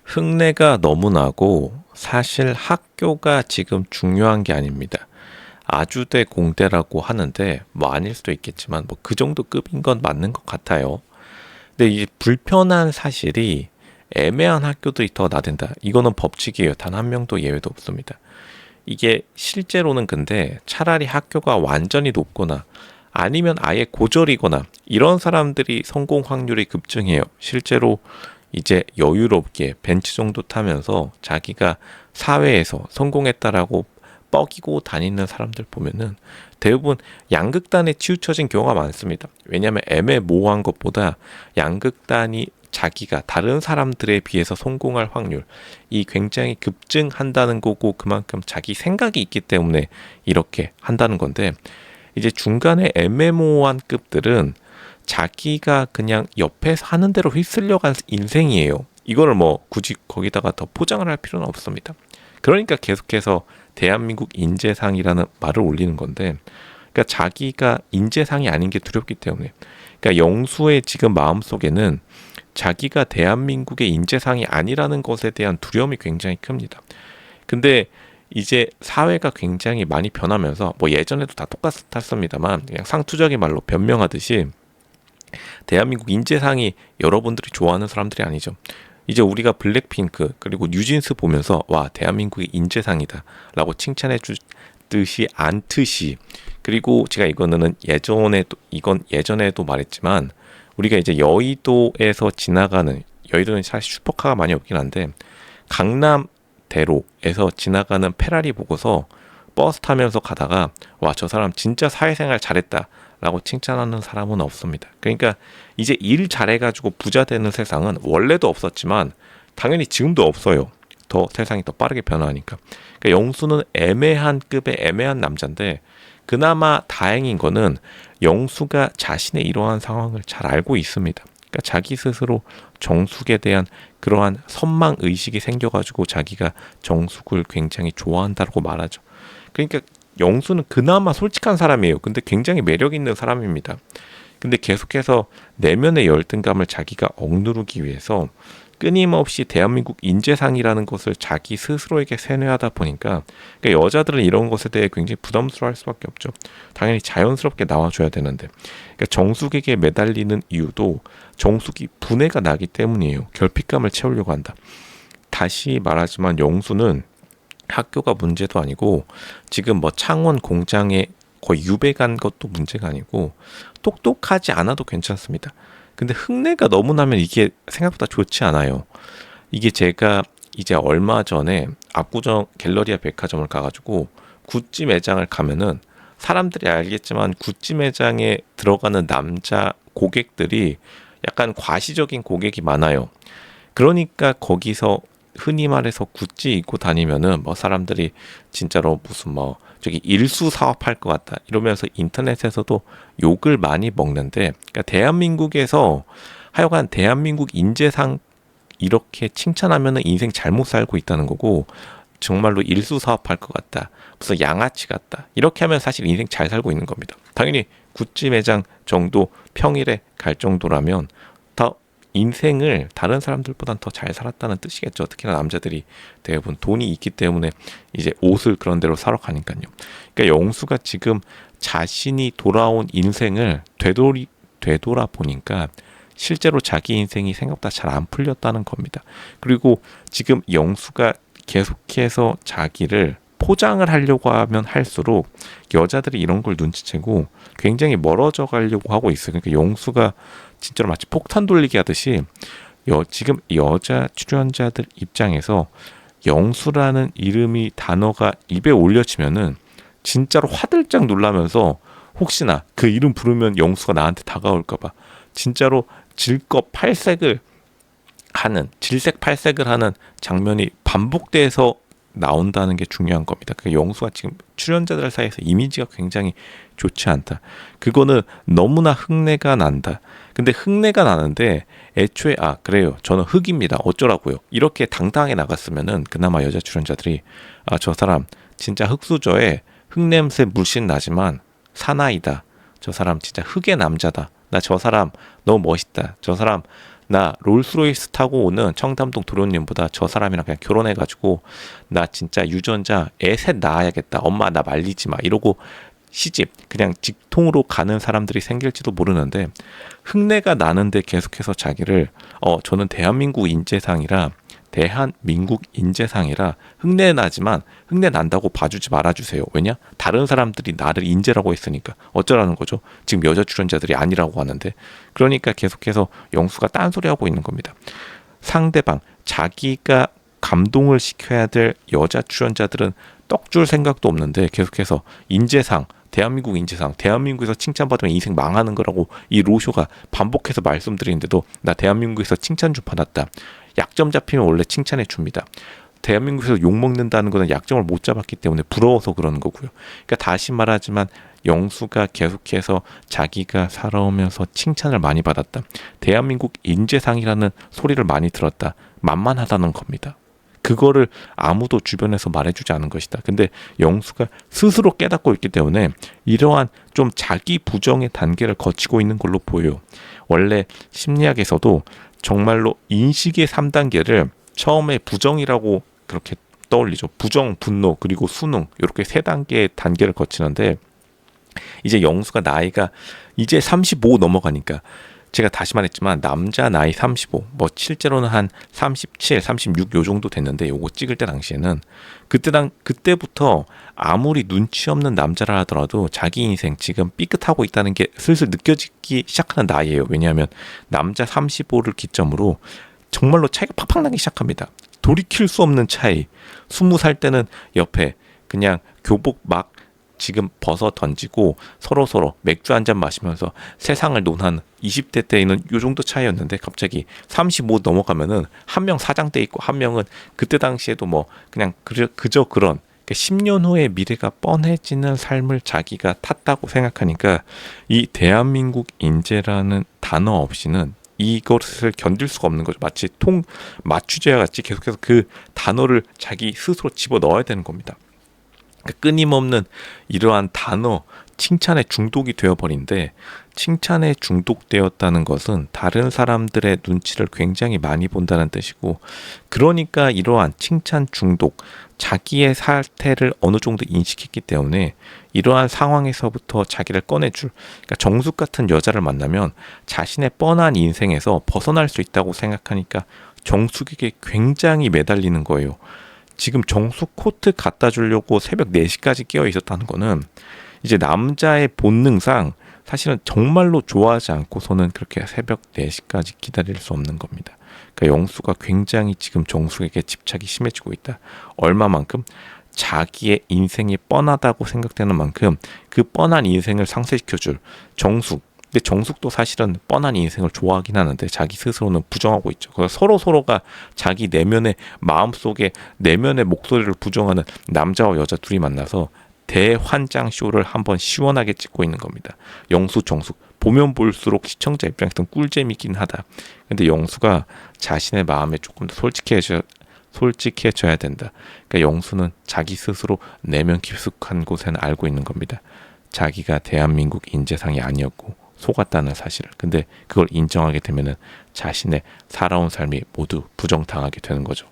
흙내가 너무 나고 사실 학교가 지금 중요한 게 아닙니다. 아주대 공대라고 하는데 뭐 아닐 수도 있겠지만 뭐 그 정도 급인 건 맞는 것 같아요. 근데 이 불편한 사실이 애매한 학교들이 더 나댄다. 이거는 법칙이에요. 단 한 명도 예외도 없습니다. 이게 실제로는 근데 차라리 학교가 완전히 높거나 아니면 아예 고졸이거나 이런 사람들이 성공 확률이 급증해요. 실제로 이제 여유롭게 벤츠 정도 타면서 자기가 사회에서 성공했다라고 뻐기고 다니는 사람들 보면은 대부분 양극단에 치우쳐진 경우가 많습니다. 왜냐하면 애매모호한 것보다 양극단이 자기가 다른 사람들에 비해서 성공할 확률 이 굉장히 급증한다는 거고 그만큼 자기 생각이 있기 때문에 이렇게 한다는 건데 이제 중간에 애매모호한 급들은 자기가 그냥 옆에서 하는 대로 휩쓸려간 인생이에요. 이거를 뭐 굳이 거기다가 더 포장을 할 필요는 없습니다. 그러니까 계속해서 대한민국 인재상이라는 말을 올리는 건데, 그러니까 자기가 인재상이 아닌 게 두렵기 때문에, 그러니까 영수의 지금 마음속에는 자기가 대한민국의 인재상이 아니라는 것에 대한 두려움이 굉장히 큽니다. 근데 이제 사회가 굉장히 많이 변하면서 뭐 예전에도 다 똑같았습니다만 그냥 상투적인 말로 변명하듯이 대한민국 인재상이 여러분들이 좋아하는 사람들이 아니죠. 이제 우리가 블랙핑크 그리고 뉴진스 보면서 와 대한민국의 인재상이다 라고 칭찬해 주듯이 않듯이 그리고 제가 이건 예전에도 말했지만 우리가 이제 여의도에서 지나가는 여의도는 사실 슈퍼카가 많이 없긴 한데 강남대로에서 지나가는 페라리 보고서 버스 타면서 가다가 와 저 사람 진짜 사회생활 잘했다 라고 칭찬하는 사람은 없습니다. 그러니까 이제 일 잘해가지고 부자 되는 세상은 원래도 없었지만 당연히 지금도 없어요. 더 세상이 더 빠르게 변화하니까. 그러니까 영수는 애매한 급의 애매한 남자인데 그나마 다행인 거는 영수가 자신의 이러한 상황을 잘 알고 있습니다. 그러니까 자기 스스로 정숙에 대한 그러한 선망 의식이 생겨가지고 자기가 정숙을 굉장히 좋아한다고 말하죠. 그러니까 영수는 그나마 솔직한 사람이에요. 근데 굉장히 매력 있는 사람입니다. 근데 계속해서 내면의 열등감을 자기가 억누르기 위해서 끊임없이 대한민국 인재상이라는 것을 자기 스스로에게 세뇌하다 보니까 그러니까 여자들은 이런 것에 대해 굉장히 부담스러워할 수밖에 없죠. 당연히 자연스럽게 나와줘야 되는데 그러니까 정숙에게 매달리는 이유도 정숙이 분해가 나기 때문이에요. 결핍감을 채우려고 한다. 다시 말하지만 영수는 학교가 문제도 아니고 지금 뭐 창원 공장에 거의 유배 간 것도 문제가 아니고 똑똑하지 않아도 괜찮습니다. 근데 흙내가 너무 나면 이게 생각보다 좋지 않아요. 이게 제가 이제 얼마 전에 압구정 갤러리아 백화점을 가가지고 구찌 매장을 가면은 사람들이 알겠지만 구찌 매장에 들어가는 남자 고객들이 약간 과시적인 고객이 많아요. 그러니까 거기서 흔히 말해서 구찌 입고 다니면은 뭐 사람들이 진짜로 무슨 뭐 저기 일수 사업할 것 같다 이러면서 인터넷에서도 욕을 많이 먹는데 그러니까 대한민국에서 하여간 대한민국 인재상 이렇게 칭찬하면은 인생 잘못 살고 있다는 거고 정말로 일수 사업할 것 같다 무슨 양아치 같다 이렇게 하면 사실 인생 잘 살고 있는 겁니다. 당연히 구찌 매장 정도 평일에 갈 정도라면 다 인생을 다른 사람들보단 더 잘 살았다는 뜻이겠죠. 특히나 남자들이 대부분 돈이 있기 때문에 이제 옷을 그런 데로 사러 가니까요. 그러니까 영수가 지금 자신이 돌아온 인생을 되돌아 보니까 실제로 자기 인생이 생각보다 잘 안 풀렸다는 겁니다. 그리고 지금 영수가 계속해서 자기를 포장을 하려고 하면 할수록 여자들이 이런 걸 눈치채고 굉장히 멀어져 가려고 하고 있어요. 그러니까 영수가 진짜로 마치 폭탄 돌리기 하듯이 지금 여자 출연자들 입장에서 영수라는 이름이 단어가 입에 올려지면은 진짜로 화들짝 놀라면서 혹시나 그 이름 부르면 영수가 나한테 다가올까봐 진짜로 질색팔색을 하는 장면이 반복돼서 나온다는 게 중요한 겁니다. 그 영수가 지금 출연자들 사이에서 이미지가 굉장히 좋지 않다. 그거는 너무나 흙내가 난다. 근데 흙내가 나는데 애초에 그래요. 저는 흙입니다. 어쩌라고요. 이렇게 당당하게 나갔으면은 그나마 여자 출연자들이 저 사람 진짜 흙수저에 흙냄새 물씬 나지만 사나이다. 저 사람 진짜 흙의 남자다. 나 저 사람 너무 멋있다. 저 사람 나 롤스로이스 타고 오는 청담동 도련님보다 저 사람이랑 그냥 결혼해가지고 나 진짜 유전자 애 셋 낳아야겠다. 엄마 나 말리지 마. 이러고 시집 그냥 직통으로 가는 사람들이 생길지도 모르는데 흉내가 나는데 계속해서 자기를 저는 대한민국 인재상이라 흉내 나지만 흉내 난다고 봐주지 말아주세요. 왜냐? 다른 사람들이 나를 인재라고 했으니까 어쩌라는 거죠. 지금 여자 출연자들이 아니라고 하는데 그러니까 계속해서 영수가 딴소리하고 있는 겁니다. 상대방 자기가 감동을 시켜야 될 여자 출연자들은 떡줄 생각도 없는데 계속해서 인재상 대한민국 인재상 대한민국에서 칭찬받으면 인생 망하는 거라고 이 로쇼가 반복해서 말씀드리는데도 나 대한민국에서 칭찬 좀 받았다. 약점 잡히면 원래 칭찬해 줍니다. 대한민국에서 욕먹는다는 거는 약점을 못 잡았기 때문에 부러워서 그러는 거고요. 그러니까 다시 말하지만 영수가 계속해서 자기가 살아오면서 칭찬을 많이 받았다. 대한민국 인재상이라는 소리를 많이 들었다. 만만하다는 겁니다. 그거를 아무도 주변에서 말해주지 않은 것이다. 근데 영수가 스스로 깨닫고 있기 때문에 이러한 좀 자기 부정의 단계를 거치고 있는 걸로 보여요. 원래 심리학에서도 정말로 인식의 3단계를 처음에 부정이라고 그렇게 떠올리죠. 부정, 분노, 그리고 수능 이렇게 3단계의 단계를 거치는데 이제 영수가 나이가 이제 35 넘어가니까 제가 다시 말했지만 남자 나이 35, 뭐 실제로는 한 37, 36 요 정도 됐는데 요거 찍을 때 당시에는 그때부터 아무리 눈치 없는 남자라 하더라도 자기 인생 지금 삐끗하고 있다는 게 슬슬 느껴지기 시작하는 나이예요. 왜냐하면 남자 35를 기점으로 정말로 차이가 팍팍 나기 시작합니다. 돌이킬 수 없는 차이. 20살 때는 옆에 그냥 교복 막 지금 벗어 던지고 서로 맥주 한잔 마시면서 세상을 논하는 20대 때에는 요 정도 차이였는데 갑자기 35 넘어가면은 한 명 사장돼 있고 한 명은 그때 당시에도 뭐 그냥 그저 그런 10년 후의 미래가 뻔해지는 삶을 자기가 탔다고 생각하니까 이 대한민국 인재라는 단어 없이는 이것을 견딜 수가 없는 거죠. 마치 맞추제와 같이 계속해서 그 단어를 자기 스스로 집어 넣어야 되는 겁니다. 끊임없는 이러한 단어 칭찬에 중독이 되어버린데 칭찬에 중독되었다는 것은 다른 사람들의 눈치를 굉장히 많이 본다는 뜻이고 그러니까 이러한 칭찬 중독 자기의 사태를 어느 정도 인식했기 때문에 이러한 상황에서부터 자기를 꺼내줄 그러니까 정숙 같은 여자를 만나면 자신의 뻔한 인생에서 벗어날 수 있다고 생각하니까 정숙에게 굉장히 매달리는 거예요. 지금 정숙 코트 갖다 주려고 새벽 4시까지 깨어 있었다는 거는 이제 남자의 본능상 사실은 정말로 좋아하지 않고서는 그렇게 새벽 4시까지 기다릴 수 없는 겁니다. 그러니까 영수가 굉장히 지금 정숙에게 집착이 심해지고 있다. 얼마만큼? 자기의 인생이 뻔하다고 생각되는 만큼 그 뻔한 인생을 상쇄시켜줄 정숙. 근데 정숙도 사실은 뻔한 인생을 좋아하긴 하는데 자기 스스로는 부정하고 있죠. 그래서 서로가 자기 내면의 마음속에 내면의 목소리를 부정하는 남자와 여자 둘이 만나서 대환장 쇼를 한번 시원하게 찍고 있는 겁니다. 영수, 정숙. 보면 볼수록 시청자 입장에서는 꿀잼이긴 하다. 근데 영수가 자신의 마음에 조금 더 솔직해져야 된다. 그러니까 영수는 자기 스스로 내면 깊숙한 곳에는 알고 있는 겁니다. 자기가 대한민국 인재상이 아니었고 속았다는 사실을. 근데 그걸 인정하게 되면은 자신의 살아온 삶이 모두 부정당하게 되는 거죠.